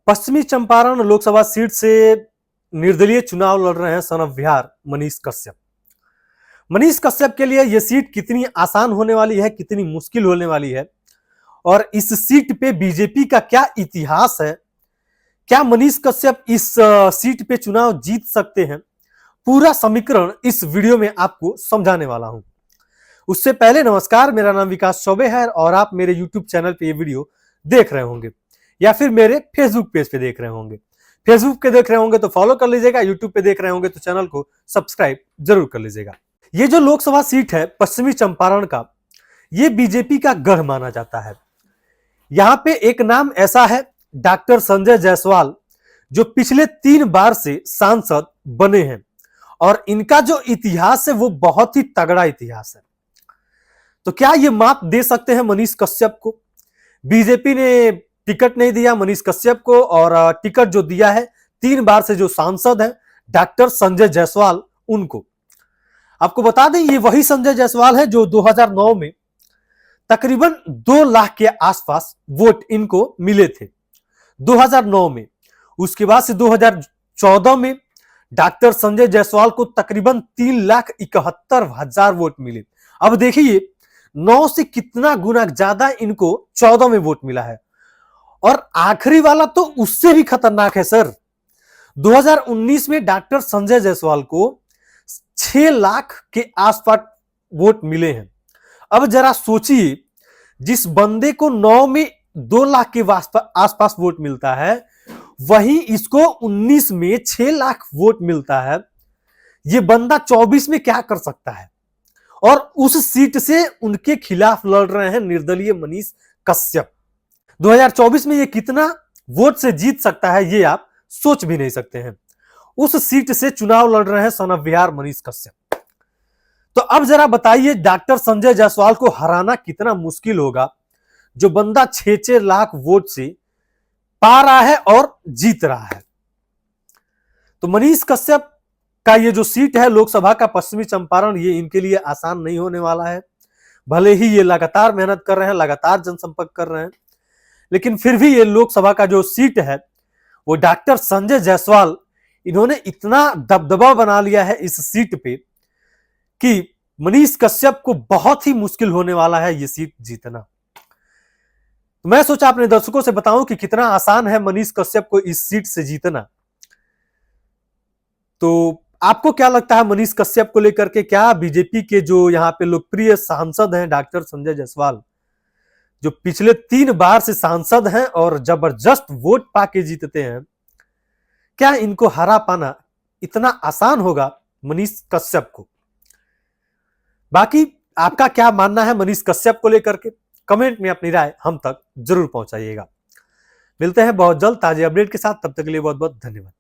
पश्चिमी चंपारण लोकसभा सीट से निर्दलीय चुनाव लड़ रहे हैं सन ऑफ बिहार मनीष कश्यप। मनीष कश्यप के लिए यह सीट कितनी आसान होने वाली है, कितनी मुश्किल होने वाली है और इस सीट पे बीजेपी का क्या इतिहास है, क्या मनीष कश्यप इस सीट पे चुनाव जीत सकते हैं, पूरा समीकरण इस वीडियो में आपको समझाने वाला हूं। उससे पहले नमस्कार, मेरा नाम विकास चौबे है और आप मेरे यूट्यूब चैनल पे ये वीडियो देख रहे होंगे या फिर मेरे फेसबुक पेज पे देख रहे होंगे। फेसबुक पे देख रहे होंगे तो फॉलो कर लीजिएगा, यूट्यूब पे देख रहे होंगे तो चैनल को सब्सक्राइब जरूर कर लीजिएगा। ये जो लोकसभा सीट है पश्चिमी चंपारण का, ये बीजेपी का गढ़ माना जाता है। यहां पे एक नाम ऐसा है डॉक्टर संजय जायसवाल, जो पिछले 3 बार से सांसद बने हैं और इनका जो इतिहास है वो बहुत ही तगड़ा इतिहास है। तो क्या ये मात दे सकते हैं मनीष कश्यप को? बीजेपी ने टिकट नहीं दिया मनीष कश्यप को और टिकट जो दिया है 3 बार से जो सांसद हैं डॉक्टर संजय जायसवाल उनको। आपको बता दें ये वही संजय जायसवाल है जो 2009 में तकरीबन 2 लाख के आसपास वोट इनको मिले थे 2009 में। उसके बाद से 2014 में डॉक्टर संजय जायसवाल को तकरीबन 3,71,000 वोट मिले। अब देखिए 9 से कितना गुना ज्यादा इनको 14 में वोट मिला है और आखिरी वाला तो उससे भी खतरनाक है सर। 2019 में डॉक्टर संजय जायसवाल को 6 लाख के आसपास वोट मिले हैं। अब जरा सोचिए, जिस बंदे को 9 में 2 लाख के आसपास वोट मिलता है, वहीं इसको 19 में 6 लाख वोट मिलता है। यह बंदा 24 में क्या कर सकता है? और उस सीट से उनके खिलाफ लड़ रहे हैं निर्दलीय मनीष कश्यप। 2024 में ये कितना वोट से जीत सकता है ये आप सोच भी नहीं सकते हैं। उस सीट से चुनाव लड़ रहे हैं सन ऑफ बिहार मनीष कश्यप। तो अब जरा बताइए डॉक्टर संजय जायसवाल को हराना कितना मुश्किल होगा, जो बंदा 6-6 लाख वोट से पा रहा है और जीत रहा है। तो मनीष कश्यप का ये जो सीट है लोकसभा का पश्चिमी चंपारण, ये इनके लिए आसान नहीं होने वाला है। भले ही ये लगातार मेहनत कर रहे हैं, लगातार जनसंपर्क कर रहे हैं, लेकिन फिर भी ये लोकसभा का जो सीट है वो डॉक्टर संजय जायसवाल, इन्होंने इतना दबदबा बना लिया है इस सीट पे कि मनीष कश्यप को बहुत ही मुश्किल होने वाला है ये सीट जीतना। मैं सोचा अपने दर्शकों से बताऊं कि कितना आसान है मनीष कश्यप को इस सीट से जीतना। तो आपको क्या लगता है मनीष कश्यप को लेकर के? क्या बीजेपी के जो यहाँ पे लोकप्रिय सांसद हैं डॉक्टर संजय जायसवाल, जो पिछले 3 बार से सांसद हैं और जबरदस्त वोट पाके जीतते हैं, क्या इनको हरा पाना इतना आसान होगा मनीष कश्यप को? बाकी आपका क्या मानना है मनीष कश्यप को लेकर के? कमेंट में अपनी राय हम तक जरूर पहुंचाइएगा। मिलते हैं बहुत जल्द ताजे अपडेट के साथ, तब तक के लिए बहुत बहुत धन्यवाद।